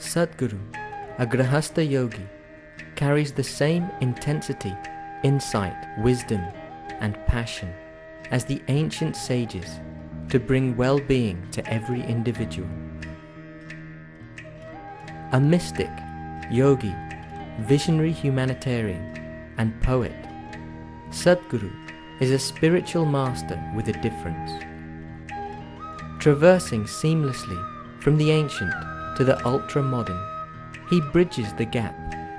Sadguru, a Grahastha yogi, carries the same intensity, insight, wisdom and passion as the ancient sages to bring well-being to every individual. A mystic, yogi, visionary humanitarian and poet, Sadguru is a spiritual master with a difference. Traversing seamlessly from the ancient to the ultra-modern, he bridges the gap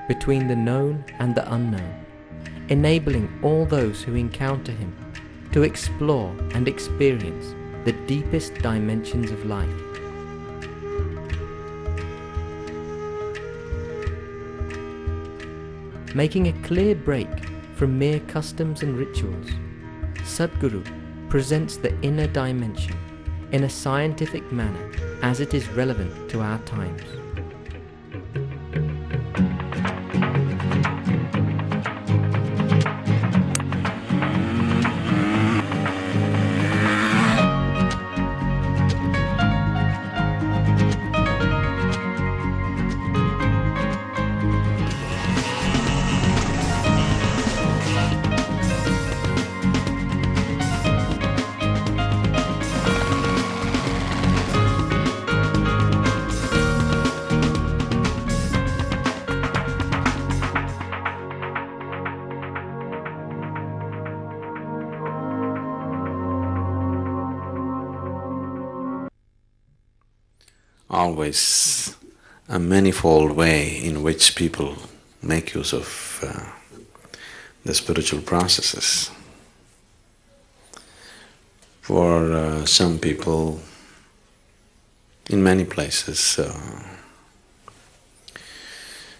between the known and the unknown, enabling all those who encounter him to explore and experience the deepest dimensions of life. Making a clear break from mere customs and rituals, Sadguru presents the inner dimension in a scientific manner as it is relevant to our times. Always a manifold way in which people make use of the spiritual processes. For some people, in many places,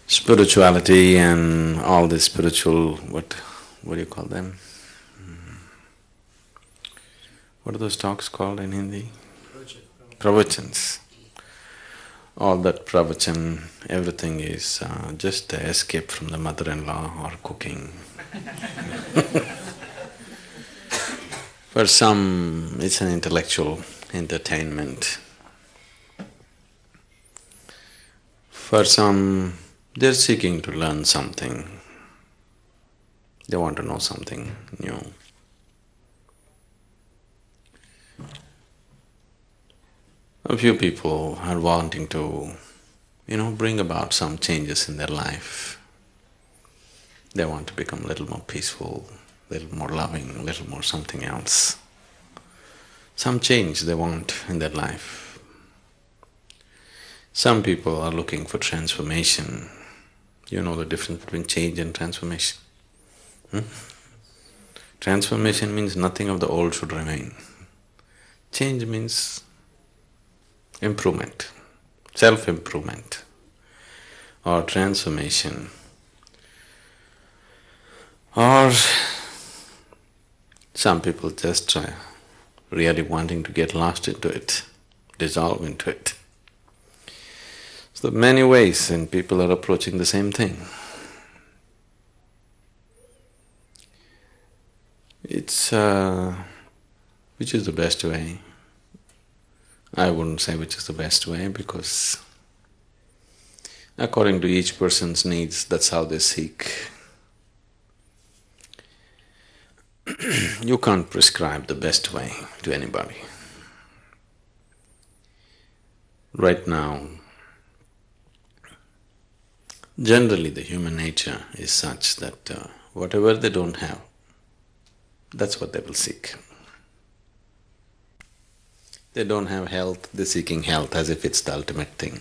spirituality and all the spiritual, what do you call them? What are those talks called in Hindi? Pravachans. All that pravachan, everything is just an escape from the mother-in-law or cooking. For some, it's an intellectual entertainment. For some, they're seeking to learn something. They want to know something new. A few people are wanting to, bring about some changes in their life. They want to become a little more peaceful, a little more loving, a little more something else. Some change they want in their life. Some people are looking for transformation. You know the difference between change and transformation? Transformation means nothing of the old should remain. Change means improvement, self-improvement or transformation, or some people just really wanting to get lost into it, dissolve into it. So many ways and people are approaching the same thing. It's which is the best way? I wouldn't say which is the best way because according to each person's needs, that's how they seek. You can't prescribe the best way to anybody. Right now, generally the human nature is such that whatever they don't have, that's what they will seek. They don't have health, they're seeking health as if it's the ultimate thing.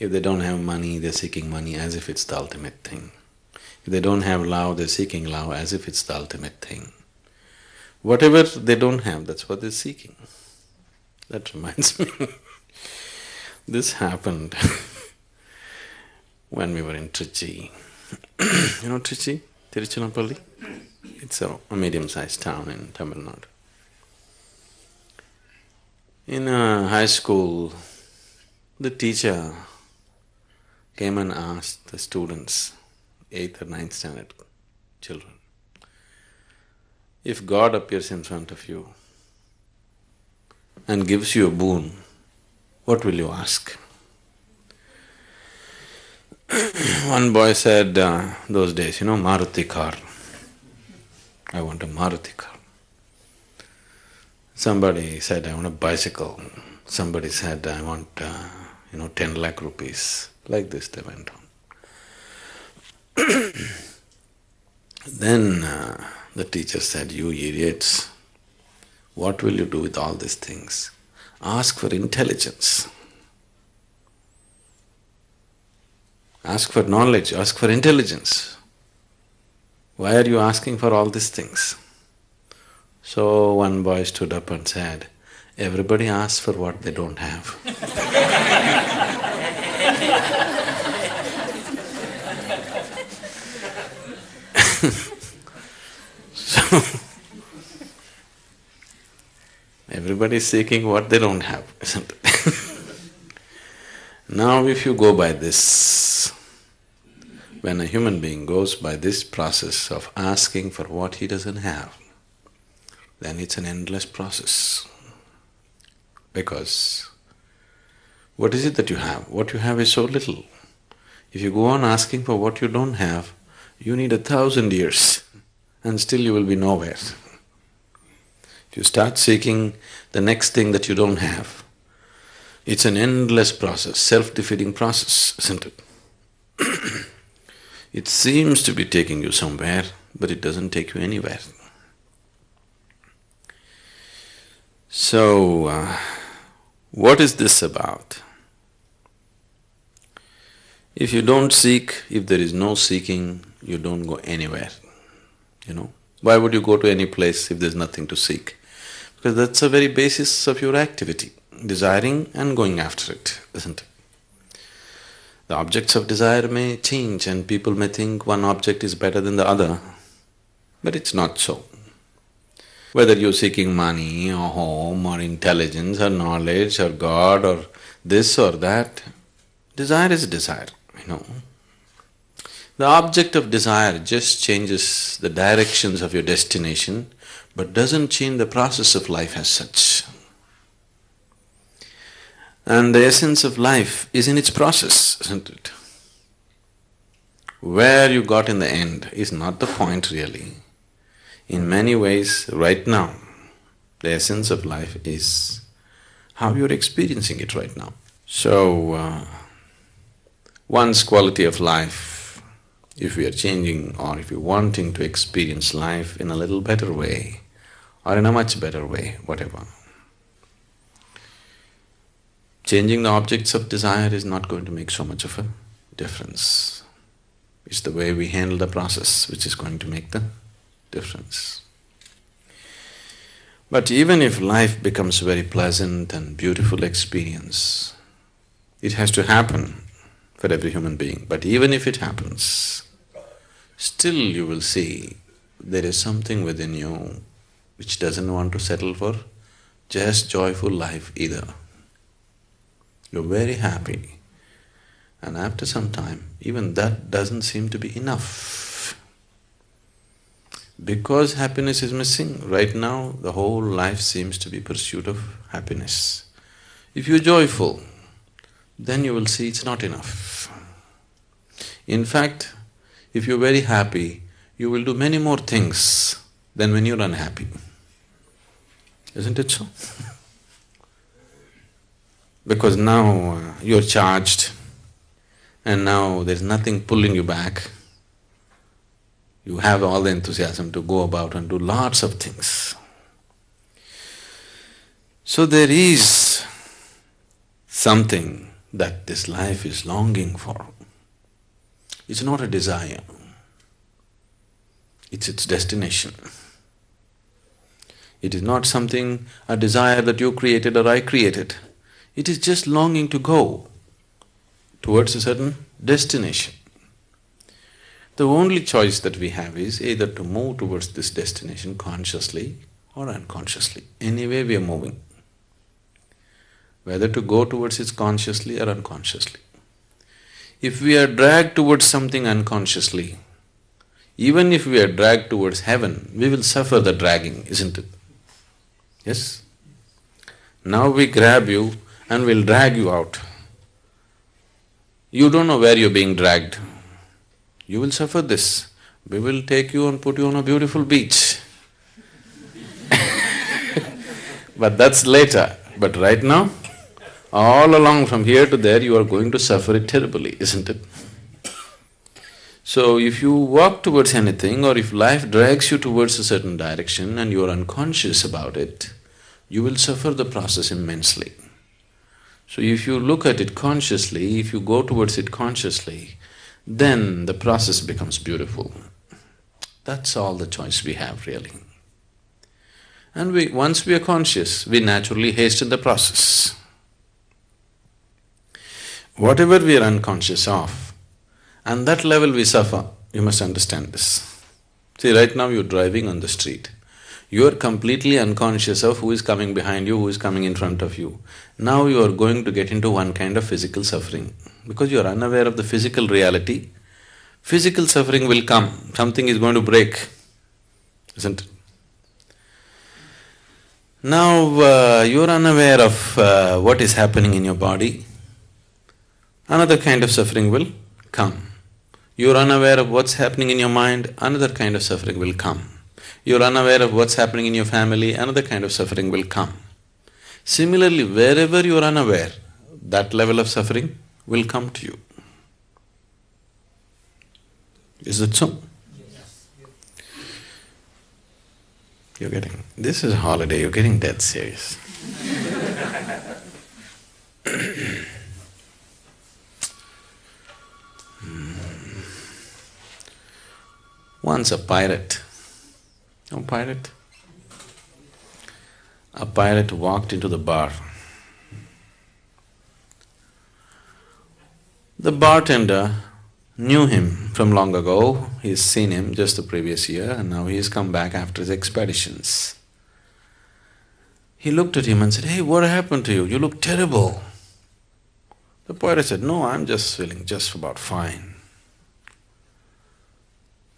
If they don't have money, they're seeking money as if it's the ultimate thing. If they don't have love, they're seeking love as if it's the ultimate thing. Whatever they don't have, that's what they're seeking. That reminds me, this happened when we were in Trichy. You know Trichy? Tiruchirappalli? It's a medium-sized town in Tamil Nadu. In high school, the teacher came and asked the students, 8th or 9th standard children, if God appears in front of you and gives you a boon, what will you ask? One boy said, those days, Maruti car. I want a Maruti car. Somebody said, I want a bicycle. Somebody said, I want, 10 lakh rupees. Like this they went on. Then the teacher said, you idiots, what will you do with all these things? Ask for intelligence. Ask for knowledge, ask for intelligence. Why are you asking for all these things? So one boy stood up and said, everybody asks for what they don't have. So, everybody is seeking what they don't have, isn't it? Now if you go by this, when a human being goes by this process of asking for what he doesn't have, then it's an endless process. Because what is it that you have? What you have is so little. If you go on asking for what you don't have, you need 1,000 years and still you will be nowhere. If you start seeking the next thing that you don't have, it's an endless process, self-defeating process, isn't it? It seems to be taking you somewhere, but it doesn't take you anywhere. So, what is this about? If you don't seek, if there is no seeking, you don't go anywhere, Why would you go to any place if there's nothing to seek? Because that's the very basis of your activity, desiring and going after it, isn't it? The objects of desire may change and people may think one object is better than the other, but it's not so. Whether you're seeking money or home or intelligence or knowledge or God or this or that, desire is desire, The object of desire just changes the directions of your destination, but doesn't change the process of life as such. And the essence of life is in its process, isn't it? Where you got in the end is not the point really. In many ways, right now, the essence of life is how you're experiencing it right now. So, one's quality of life, if we are changing or if you're wanting to experience life in a little better way or in a much better way, whatever, changing the objects of desire is not going to make so much of a difference. It's the way we handle the process which is going to make the difference. But even if life becomes a very pleasant and beautiful experience, it has to happen for every human being. But even if it happens, still you will see there is something within you which doesn't want to settle for just joyful life either. You're very happy, and after some time, even that doesn't seem to be enough. Because happiness is missing, right now the whole life seems to be pursuit of happiness. If you're joyful, then you will see it's not enough. In fact, if you're very happy, you will do many more things than when you're unhappy. Isn't it so? Because now you're charged and now there's nothing pulling you back. You have all the enthusiasm to go about and do lots of things. So there is something that this life is longing for. It's not a desire, it's its destination. It is not something, a desire that you created or I created. It is just longing to go towards a certain destination. The only choice that we have is either to move towards this destination consciously or unconsciously. Anyway we are moving. Whether to go towards it consciously or unconsciously. If we are dragged towards something unconsciously, even if we are dragged towards heaven, we will suffer the dragging, isn't it? Yes? Now we grab you and we'll drag you out. You don't know where you're being dragged. You will suffer this. We will take you and put you on a beautiful beach. But that's later. But right now, all along from here to there, you are going to suffer it terribly, isn't it? So if you walk towards anything or if life drags you towards a certain direction and you are unconscious about it, you will suffer the process immensely. So if you look at it consciously, if you go towards it consciously, then the process becomes beautiful. That's all the choice we have, really. And once we are conscious, we naturally hasten the process. Whatever we are unconscious of, and that level we suffer, you must understand this. See, right now you're driving on the street. You are completely unconscious of who is coming behind you, who is coming in front of you. Now you are going to get into one kind of physical suffering. Because you are unaware of the physical reality, physical suffering will come, something is going to break, isn't it? Now, you're unaware of what is happening in your body, another kind of suffering will come. You're unaware of what's happening in your mind, another kind of suffering will come. You're unaware of what's happening in your family, another kind of suffering will come. Similarly, wherever you're unaware, that level of suffering will come to you. Is it so? You're getting… this is a holiday, you're getting dead serious. Once a pirate… know pirate? A pirate walked into the bar. The bartender knew him from long ago, he's seen him just the previous year and now he's come back after his expeditions. He looked at him and said, "Hey, what happened to you? You look terrible." The pirate said, "No, I'm just feeling just about fine."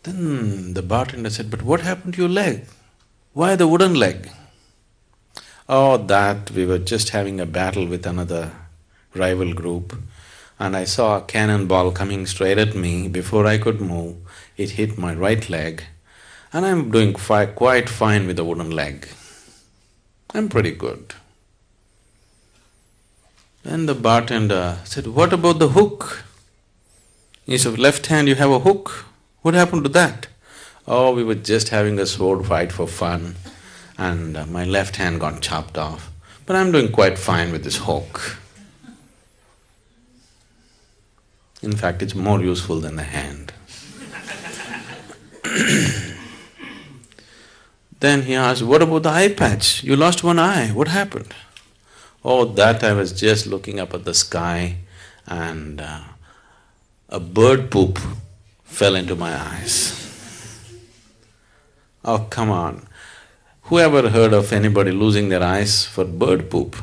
Then the bartender said, "But what happened to your leg? Why the wooden leg?" "Oh, that we were just having a battle with another rival group and I saw a cannonball coming straight at me. Before I could move, it hit my right leg and I'm doing quite fine with the wooden leg. I'm pretty good." Then the bartender said, "What about the hook? Instead of left hand you have a hook. What happened to that?" "Oh, we were just having a sword fight for fun and my left hand got chopped off, but I'm doing quite fine with this hook. In fact, it's more useful than the hand." Then he asked, "What about the eye patch? You lost one eye, what happened?" "Oh, that I was just looking up at the sky and a bird poop fell into my eyes." Oh, come on. Who ever heard of anybody losing their eyes for bird poop?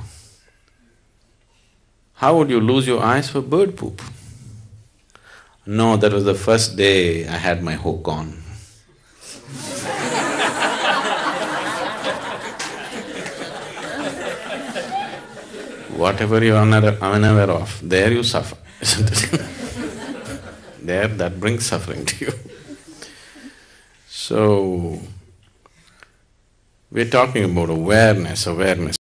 How would you lose your eyes for bird poop? No, that was the first day I had my hook on. Whatever you're unaware of, there you suffer, isn't it? There, that brings suffering to you. So, we're talking about awareness.